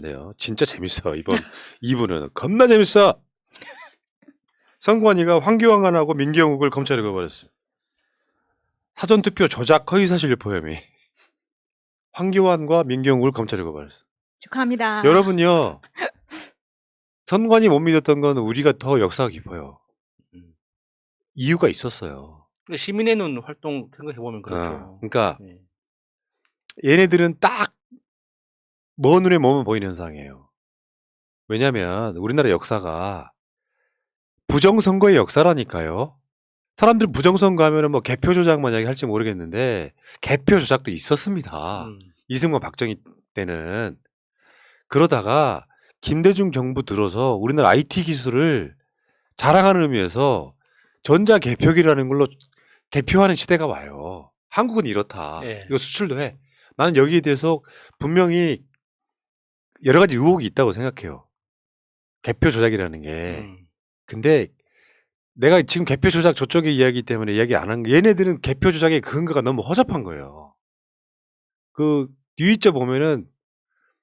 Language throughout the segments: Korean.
돼요. 진짜 재밌어. 이번 2부는 겁나 재밌어. 선관위가 황교안하고 민경욱을 검찰에 고발했어요. 사전투표 조작 허위사실 유포 혐의. 황교안과 민경욱을 검찰에 고발했어. 축하합니다. 여러분요. 선관위 못 믿었던 건 우리가 더 역사가 깊어요. 이유가 있었어요. 시민의 눈 활동 생각해보면 그렇죠. 그러니까 네. 얘네들은 딱 먼 눈에 머문 보이는 현상이에요. 왜냐하면 우리나라 역사가 부정선거의 역사라니까요. 사람들 부정선거 하면은 뭐 개표 조작 만약에 할지 모르겠는데 개표 조작도 있었습니다. 이승만 박정희 때는. 그러다가 김대중 정부 들어서 우리나라 IT 기술을 자랑하는 의미에서 전자개표기라는 걸로 개표하는 시대가 와요. 한국은 이렇다. 네. 이거 수출도 해. 나는 여기에 대해서 분명히 여러 가지 의혹이 있다고 생각해요. 개표 조작이라는 게. 근데 내가 지금 개표 조작 저쪽의 이야기 때문에 이야기 안 한 게 얘네들은 개표 조작의 근거가 너무 허접한 거예요. 그 뒤이자 보면은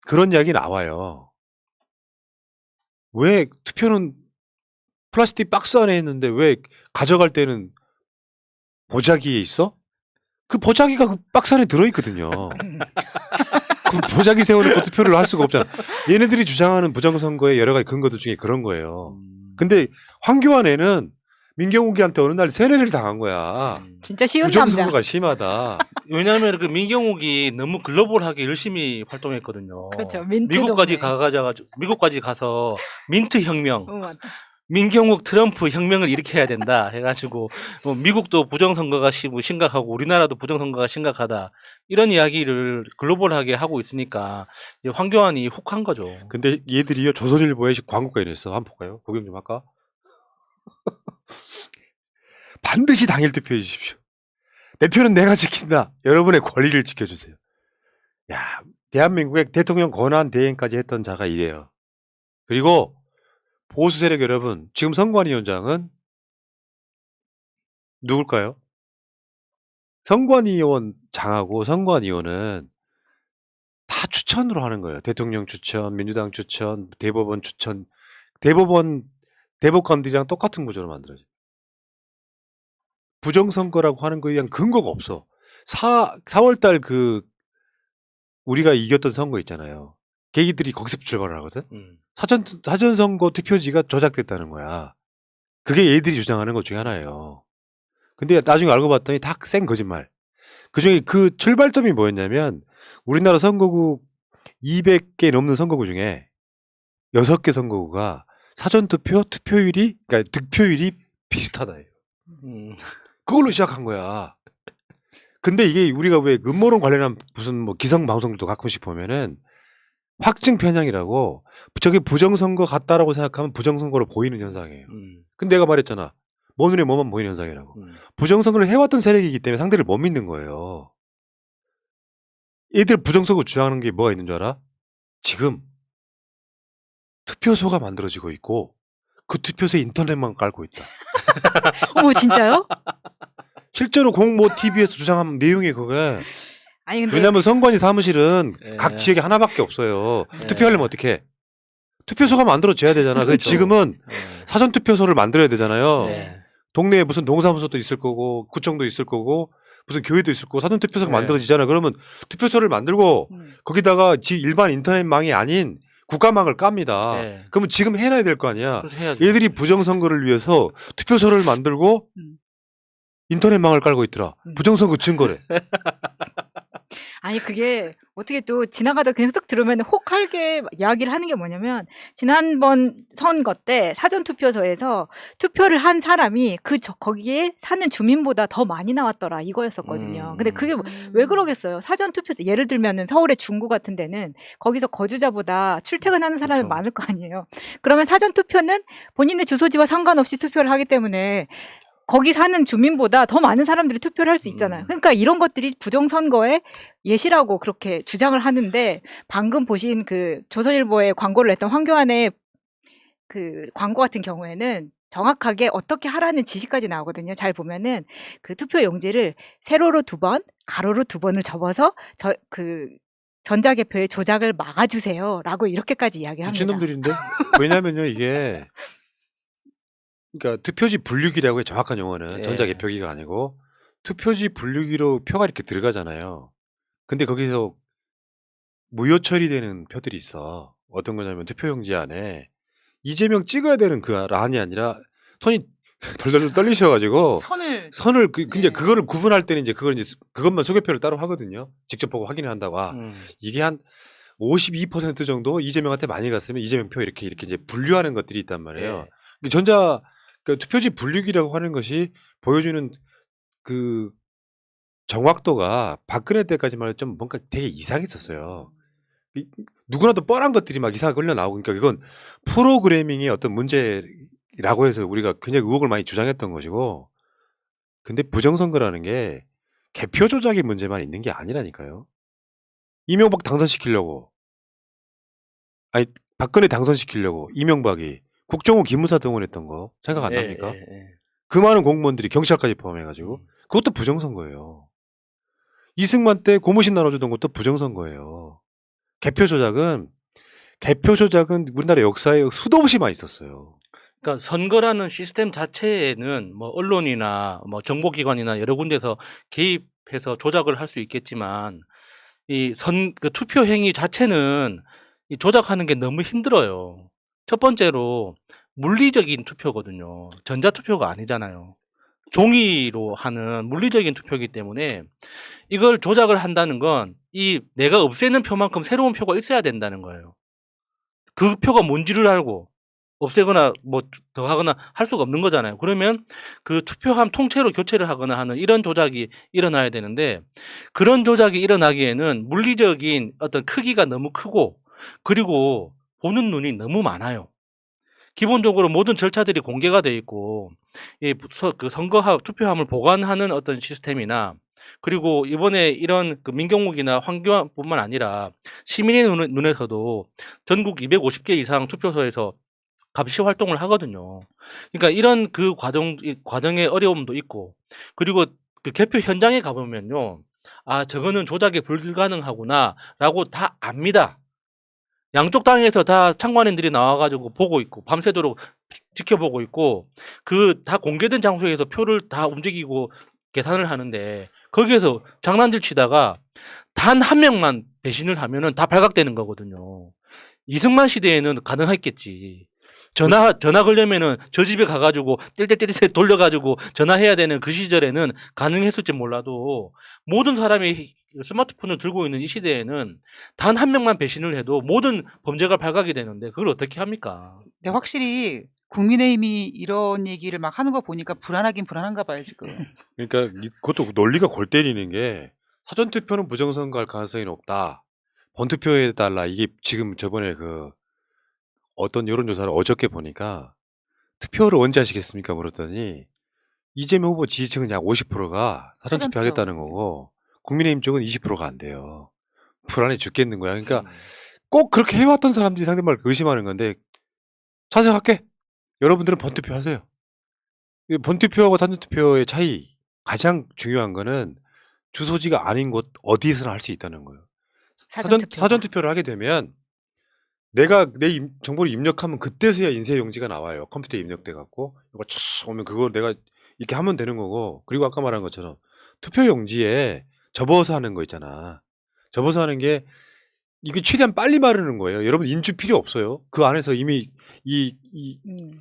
그런 이야기 나와요. 왜 투표는 플라스틱 박스 안에 있는데 왜 가져갈 때는 보자기에 있어? 그 보자기가 그 박스 안에 들어있거든요. 그 보자기 세워놓고 투표를 할 수가 없잖아. 얘네들이 주장하는 부정선거의 여러 가지 근거들 중에 그런 거예요. 근데 황교안 애는 민경욱이한테 어느 날 세뇌를 당한 거야. 진짜 쉬운 남자. 부정선거가 심하다. 왜냐하면 그 민경욱이 너무 글로벌하게 열심히 활동했거든요. 그렇죠. 민트 미국까지 동네. 미국까지 가서 민트 혁명, 맞다. 민경욱 트럼프 혁명을 일으켜야 된다 해가지고 뭐 미국도 부정선거가 심각하고 우리나라도 부정선거가 심각하다 이런 이야기를 글로벌하게 하고 있으니까 이제 황교안이 혹한 거죠. 근데 얘들이요 조선일보에 광고가 냈어. 한번 볼까요? 구경 좀 할까? 반드시 당일 투표해 주십시오. 내 표는 내가 지킨다. 여러분의 권리를 지켜주세요. 야, 대한민국의 대통령 권한 대행까지 했던 자가 이래요. 그리고 보수 세력 여러분, 지금 선관위원장은 누굴까요? 선관위원장하고 선관위원은 다 추천으로 하는 거예요. 대통령 추천, 민주당 추천, 대법원 추천, 대법관들이랑 똑같은 구조로 만들어져요. 부정선거라고 하는 거에 대한 근거가 없어. 4월달 우리가 이겼던 선거 있잖아요. 걔들이 거기서 출발을 하거든. 사전선거 투표지가 조작됐다는 거야. 그게 얘들이 주장하는 것 중에 하나예요. 근데 나중에 알고 봤더니 다 생 거짓말. 그중에 그 출발점이 뭐였냐면 우리나라 선거구 200개 넘는 선거구 중에 6개 선거구가 사전투표 투표율이 그러니까 득표율이 비슷하다예요. 그걸로 시작한 거야. 근데 이게 우리가 왜 음모론 관련한 무슨 뭐 기성 방송들도 가끔씩 보면은 확증 편향이라고 저게 부정선거 같다라고 생각하면 부정선거로 보이는 현상이에요. 근데 내가 말했잖아. 먼 눈에 뭐만 보이는 현상이라고. 부정선거를 해왔던 세력이기 때문에 상대를 못 믿는 거예요. 얘들 부정선거 주장하는 게 뭐가 있는 줄 알아? 지금 투표소가 만들어지고 있고 그 투표소에 인터넷만 깔고 있다. 오 진짜요? 실제로 공모 TV에서 주장한 내용이 그게. 아니 근데 왜냐면 선관위 사무실은 각 지역에 하나밖에 없어요. 투표하려면 어떻게? 투표소가 만들어져야 되잖아. 근데 그렇죠. 지금은 사전투표소를 만들어야 되잖아요. 네. 동네에 무슨 농사무소도 있을 거고 구청도 있을 거고 무슨 교회도 있을 거고 사전투표소가 만들어지잖아. 그러면 투표소를 만들고 거기다가 일반 인터넷망이 아닌 국가망을 깝니다. 네. 그러면 지금 해놔야 될 거 아니야. 그래서 해야죠. 얘들이 부정선거를 위해서 투표소를 만들고 인터넷망을 깔고 있더라. 부정선거 증거래. 아니 그게 어떻게 또 지나가다 그냥 쓱 들으면 혹하게 이야기를 하는 게 뭐냐면 지난번 선거 때 사전투표소에서 투표를 한 사람이 거기에 사는 주민보다 더 많이 나왔더라 이거였었거든요. 근데 그게 왜 그러겠어요? 사전투표소 예를 들면은 서울의 중구 같은 데는 거기서 거주자보다 출퇴근하는 사람이 그렇죠. 많을 거 아니에요. 그러면 사전투표는 본인의 주소지와 상관없이 투표를 하기 때문에 거기 사는 주민보다 더 많은 사람들이 투표를 할 수 있잖아요. 그러니까 이런 것들이 부정선거의 예시라고 그렇게 주장을 하는데 방금 보신 그 조선일보에 광고를 냈던 황교안의 그 광고 같은 경우에는 정확하게 어떻게 하라는 지시까지 나오거든요. 잘 보면은 그 투표 용지를 세로로 2번, 가로로 2번을 접어서 전자개표의 조작을 막아주세요라고 이렇게까지 이야기합니다. 미친놈들인데? 왜냐면요 이게 그러니까 투표지 분류기라고 해 정확한 용어는 예. 전자개표기가 아니고 투표지 분류기로 표가 이렇게 들어가잖아요. 근데 거기서 무효 처리되는 표들이 있어. 어떤 거냐면 투표용지 안에 이재명 찍어야 되는 그 란이 아니라 손이 덜덜 떨리셔가지고 선을 근데 네. 그거를 구분할 때는 이제 그것만 소개표를 따로 하거든요. 직접 보고 확인을 한다고. 이게 한 52% 정도 이재명한테 많이 갔으면 이재명 표 이렇게 이제 분류하는 것들이 있단 말이에요. 예. 그러니까 투표지 분류기라고 하는 것이 보여주는 그 정확도가 박근혜 때까지만 해도 좀 뭔가 되게 이상했었어요. 누구나도 뻔한 것들이 막 이상하게 흘러 나오고, 그러니까 이건 프로그래밍의 어떤 문제라고 해서 우리가 굉장히 의혹을 많이 주장했던 것이고, 근데 부정선거라는 게 개표 조작의 문제만 있는 게 아니라니까요. 이명박 당선시키려고, 아니 박근혜 당선시키려고 이명박이 국정원 기무사 동원했던 거 생각 안 납니까? 그 많은 공무원들이 경찰까지 포함해가지고 그것도 부정선거예요. 이승만 때 고무신 나눠주던 것도 부정선거예요. 개표 조작은 우리나라 역사에 수도 없이 많이 있었어요. 그러니까 선거라는 시스템 자체에는 뭐 언론이나 뭐 정보기관이나 여러 군데서 개입해서 조작을 할 수 있겠지만 그 투표 행위 자체는 이 조작하는 게 너무 힘들어요. 첫 번째로 물리적인 투표거든요. 전자투표가 아니잖아요. 종이로 하는 물리적인 투표이기 때문에 이걸 조작을 한다는 건 내가 없애는 표만큼 새로운 표가 있어야 된다는 거예요. 그 표가 뭔지를 알고 없애거나 뭐 더하거나 할 수가 없는 거잖아요. 그러면 그 투표함 통째로 교체를 하거나 하는 이런 조작이 일어나야 되는데 그런 조작이 일어나기에는 물리적인 어떤 크기가 너무 크고 그리고 보는 눈이 너무 많아요. 기본적으로 모든 절차들이 공개가 돼 있고 그 투표함을 보관하는 어떤 시스템이나 그리고 이번에 이런 그 민경욱이나 황교안뿐만 아니라 시민의 눈에서도 전국 250개 이상 투표소에서 감시 활동을 하거든요. 그러니까 이런 그 과정의 어려움도 있고 그리고 그 개표 현장에 가보면요. 아, 저거는 조작이 불가능하구나라고 다 압니다. 양쪽 당에서 다 참관인들이 나와가지고 보고 있고 밤새도록 지켜보고 있고 그 다 공개된 장소에서 표를 다 움직이고 계산을 하는데 거기에서 장난질 치다가 단 한 명만 배신을 하면은 다 발각되는 거거든요. 이승만 시대에는 가능했겠지. 전화 걸려면은 저 집에 가가지고 띨띨띨 돌려가지고 전화해야 되는 그 시절에는 가능했을지 몰라도 모든 사람이 스마트폰을 들고 있는 이 시대에는 단 한 명만 배신을 해도 모든 범죄가 발각이 되는데 그걸 어떻게 합니까? 근데 확실히 국민의힘이 이런 얘기를 막 하는 거 보니까 불안하긴 불안한가 봐요 지금. 그러니까 그것도 논리가 골 때리는 게 사전투표는 부정선거할 가능성이 높다. 본투표에 달라. 이게 지금 저번에 그 어떤 여론조사를 어저께 보니까 투표를 언제 하시겠습니까 물었더니 이재명 후보 지지층은 약 50%가 사전투표 하겠다는 거고 국민의힘 쪽은 20%가 안 돼요. 불안해 죽겠는 거야. 그러니까 꼭 그렇게 해왔던 사람들이 상대방을 의심하는 건데 찬성할게. 여러분들은 본투표 하세요. 본투표하고 사전투표의 차이 가장 중요한 거는 주소지가 아닌 곳 어디서나 할 수 있다는 거예요. 사전투표를 하게 되면 내가 내 정보를 입력하면 그때서야 인쇄용지가 나와요. 컴퓨터에 입력돼 갖고 이거 촥 오면 그걸 내가 이렇게 하면 되는 거고 그리고 아까 말한 것처럼 투표용지에 접어서 하는 거 있잖아. 접어서 하는 게 이게 최대한 빨리 마르는 거예요. 여러분 인주 필요 없어요. 그 안에서 이미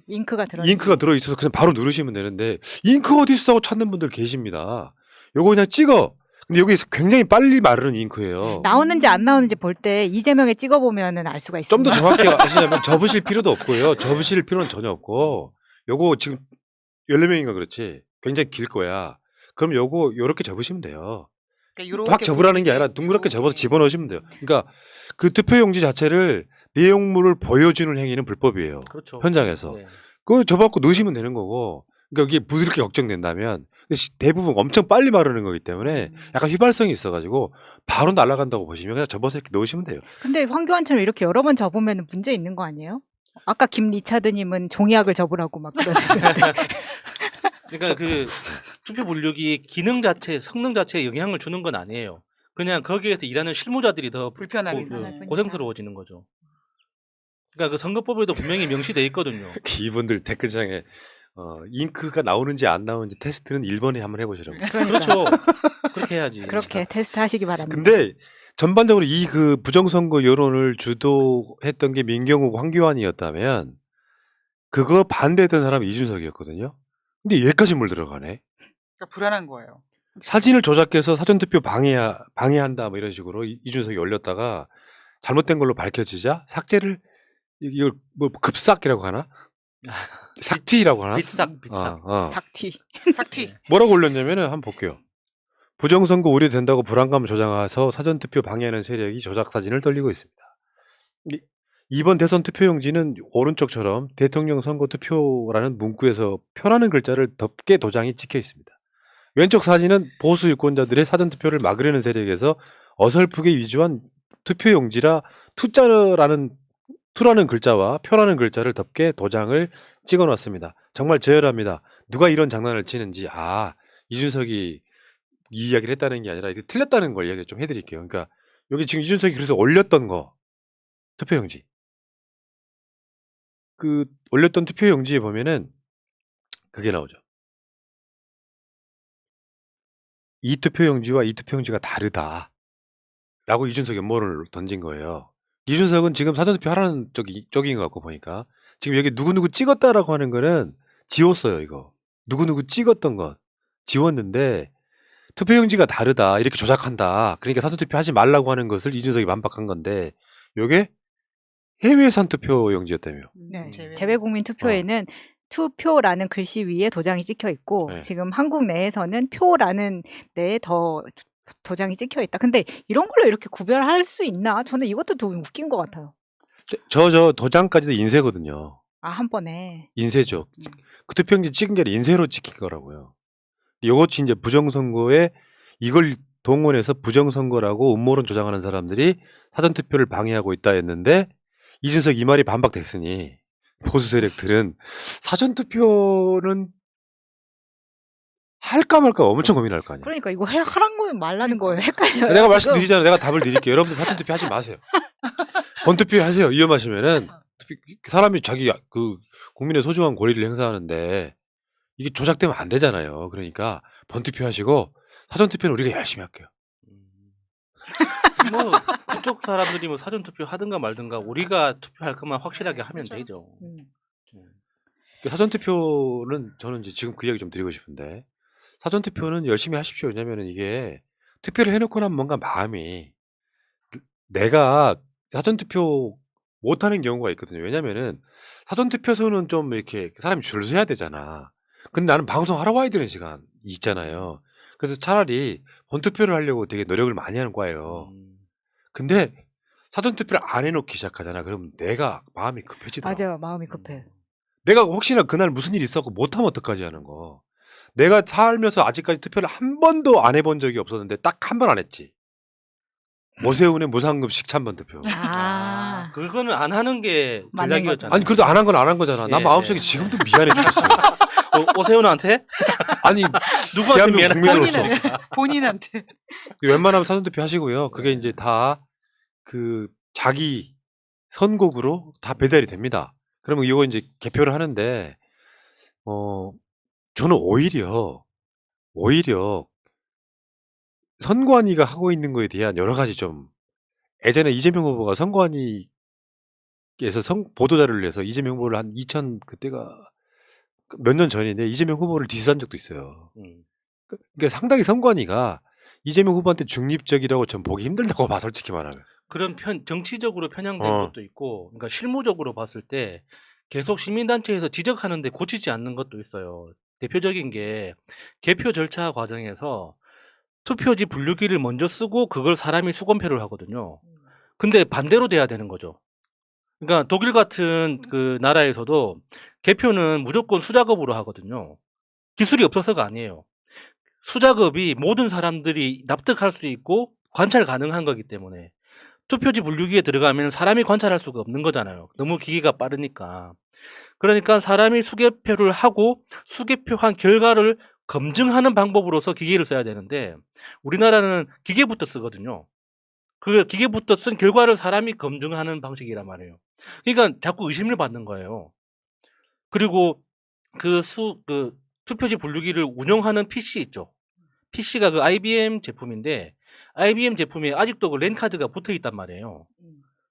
잉크가 들어 있어서 그냥 바로 누르시면 되는데 잉크 어디 있어 하고 찾는 분들 계십니다. 요거 그냥 찍어. 근데 여기 굉장히 빨리 마르는 잉크예요. 나오는지 안 나오는지 볼 때 이재명에 찍어보면은 알 수가 있습니다. 좀 더 정확히 아시냐면 접으실 필요도 없고요. 접으실 필요는 전혀 없고 요거 지금 14명인가 그렇지. 굉장히 길 거야. 그럼 요렇게 접으시면 돼요. 그러니까 확 접으라는 게 아니라 둥그렇게 접어서 집어넣으시면 돼요. 그러니까 그 투표용지 자체를 내용물을 보여주는 행위는 불법이에요. 그렇죠. 현장에서. 네. 그거 접어갖고 넣으시면 되는 거고 그러니까 이게 부드럽게 걱정된다면 대부분 엄청 빨리 마르는 거기 때문에 약간 휘발성이 있어가지고 바로 날아간다고 보시면 그냥 접어서 이렇게 넣으시면 돼요. 근데 황교안처럼 이렇게 여러 번 접으면 문제 있는 거 아니에요? 아까 김 리차드님은 종이학을 접으라고 막 그러시는데. 그러니까 그 투표 분류기 기능 자체, 성능 자체에 영향을 주는 건 아니에요. 그냥 거기에서 일하는 실무자들이 더 불편하게. 고생스러워지는 거죠. 그러니까 그 선거법에도 분명히 명시돼 있거든요. 이분들 댓글창에 잉크가 나오는지 안 나오는지 테스트는 1번에 한번 해보시라고. 그렇죠. 그렇게 해야지. 그렇게 테스트 하시기 바랍니다. 근데 전반적으로 이 그 부정선거 여론을 주도했던 게 민경욱, 황교안이었다면 그거 반대했던 사람이 이준석이었거든요. 근데 얘까지 물 들어가네. 그러니까 불안한 거예요. 사진을 조작해서 사전투표 방해한다 뭐 이런 식으로 이준석이 올렸다가 잘못된 걸로 밝혀지자 삭제를 이걸 뭐 급삭이라고 하나? 삭튀라고 하나? 빗삭. 삭튀. 삭티. 뭐라고 올렸냐면은 한번 볼게요. 부정선거 우려된다고 불안감을 조장해서 사전투표 방해하는 세력이 조작 사진을 돌리고 있습니다. 이번 대선 투표용지는 오른쪽처럼 대통령 선거 투표라는 문구에서 표라는 글자를 덮게 도장이 찍혀 있습니다. 왼쪽 사진은 보수 유권자들의 사전투표를 막으려는 세력에서 어설프게 위조한 투표용지라 투라는 글자와 표라는 글자를 덮게 도장을 찍어놨습니다. 정말 저열합니다. 누가 이런 장난을 치는지 이준석이 이 이야기를 했다는 게 아니라 이게 틀렸다는 걸 이야기 좀 해드릴게요. 그러니까 여기 지금 이준석이 그래서 올렸던 거 투표용지 그 올렸던 투표용지에 보면은 그게 나오죠. 이 투표용지와 이 투표용지가 다르다 라고 이준석이 음모론을 던진 거예요. 이준석은 지금 사전투표 하라는 쪽인 것 같고 보니까 지금 여기 누구누구 찍었다라고 하는 거는 지웠어요. 이거 누구누구 찍었던 건 지웠는데 투표용지가 다르다 이렇게 조작한다 그러니까 사전투표 하지 말라고 하는 것을 이준석이 반박한 건데 요게 해외산 투표용지였다며. 네. 재외국민 투표에는 투표라는 글씨 위에 도장이 찍혀 있고 네. 지금 한국 내에서는 표라는 데에 더 도장이 찍혀 있다. 근데 이런 걸로 이렇게 구별할 수 있나? 저는 이것도 좀 웃긴 것 같아요. 저 도장까지도 인쇄거든요. 한 번에. 인쇄죠. 그 투표용지 찍은 게 아니라 인쇄로 찍힌 거라고요. 요것이 이제 부정선거에 이걸 동원해서 부정선거라고 음모론 조장하는 사람들이 사전투표를 방해하고 있다 했는데 이준석 이 말이 반박됐으니 보수 세력들은 사전투표는 할까 말까 엄청 고민할 거 아니에요. 그러니까 이거 하란 거면 말라는 거예요. 헷갈려요. 내가 말씀드리잖아요. 내가 답을 드릴게요. 여러분들 사전투표 하지 마세요. 번투표 하세요. 위험하시면은 사람이 자기 그 국민의 소중한 권리를 행사하는데 이게 조작되면 안 되잖아요. 그러니까 번투표 하시고 사전투표는 우리가 열심히 할게요. 뭐 그쪽 사람들이 뭐 사전 투표 하든가 말든가 우리가 투표할 것만 확실하게 하면 되죠. 사전투표는 저는 이제 지금 그 이야기 좀 드리고 싶은데 사전투표는 열심히 하십시오. 왜냐면은 이게 투표를 해놓고 나면 뭔가 마음이 내가 사전투표 못하는 경우가 있거든요. 왜냐면은 사전투표소는 좀 이렇게 사람이 줄 서야 되잖아. 근데 나는 방송하러 와야 되는 시간이 있잖아요. 그래서 차라리 본투표를 하려고 되게 노력을 많이 하는 거예요. 근데 사전투표를 안 해놓기 시작하잖아. 그러면 내가 마음이 급해지더라고. 맞아요. 마음이 급해. 내가 혹시나 그날 무슨 일이 있었고 못하면 어떡하지 하는 거. 내가 살면서 아직까지 투표를 한 번도 안 해본 적이 없었는데 딱 한 번 안 했지. 모세훈의 무상급식 찬반 투표. 그거는 안 하는 게 맞는 전략이었잖아. 아니 그래도 안 한 건 안 한 거잖아. 나 예, 마음속에 예. 지금도 미안해 죽겠어요. 오세훈한테? 아니 누구한테 대한민국 미안해? 국민으로서 본인한테. 웬만하면 사전투표 하시고요. 그게 이제 다 그 자기 선곡으로 다 배달이 됩니다. 그러면 이거 이제 개표를 하는데 저는 오히려 선관위가 하고 있는 거에 대한 여러 가지 좀 예전에 이재명 후보가 선관위에서 보도자료를 내서 이재명 후보를 한 2000 그때가 몇 년 전인데 이재명 후보를 디스한 적도 있어요. 그러니까 상당히 선관위가 이재명 후보한테 중립적이라고 전 보기 힘들다고 봐 솔직히 말하면. 그런 정치적으로 편향된 것도 있고, 그러니까 실무적으로 봤을 때 계속 시민단체에서 지적하는데 고치지 않는 것도 있어요. 대표적인 게 개표 절차 과정에서 투표지 분류기를 먼저 쓰고 그걸 사람이 수검표를 하거든요. 근데 반대로 돼야 되는 거죠. 그러니까 독일 같은 그 나라에서도 개표는 무조건 수작업으로 하거든요. 기술이 없어서가 아니에요. 수작업이 모든 사람들이 납득할 수 있고 관찰 가능한 거기 때문에 투표지 분류기에 들어가면 사람이 관찰할 수가 없는 거잖아요. 너무 기계가 빠르니까. 그러니까 사람이 수개표를 하고 수개표한 결과를 검증하는 방법으로서 기계를 써야 되는데 우리나라는 기계부터 쓰거든요. 그 기계부터 쓴 결과를 사람이 검증하는 방식이란 말이에요. 그러니까 자꾸 의심을 받는 거예요. 그리고 그 투표지 분류기를 운영하는 PC 있죠. PC가 그 IBM 제품인데 IBM 제품에 아직도 그 랜 카드가 붙어 있단 말이에요.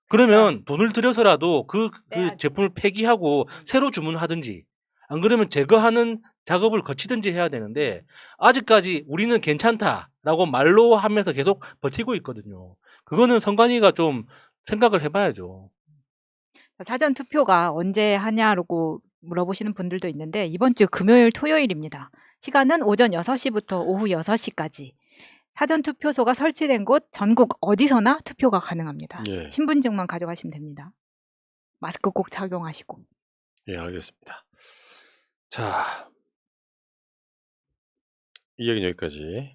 그러면 돈을 들여서라도 그 빼야지. 제품을 폐기하고 새로 주문하든지 안 그러면 제거하는 작업을 거치든지 해야 되는데 아직까지 우리는 괜찮다라고 말로 하면서 계속 버티고 있거든요. 그거는 선관위가 좀 생각을 해봐야죠. 사전 투표가 언제 하냐고 물어보시는 분들도 있는데 이번 주 금요일, 토요일입니다. 시간은 오전 6시부터 오후 6시까지. 사전 투표소가 설치된 곳 전국 어디서나 투표가 가능합니다. 예. 신분증만 가져가시면 됩니다. 마스크 꼭 착용하시고. 예, 알겠습니다. 자, 이 얘기는 여기까지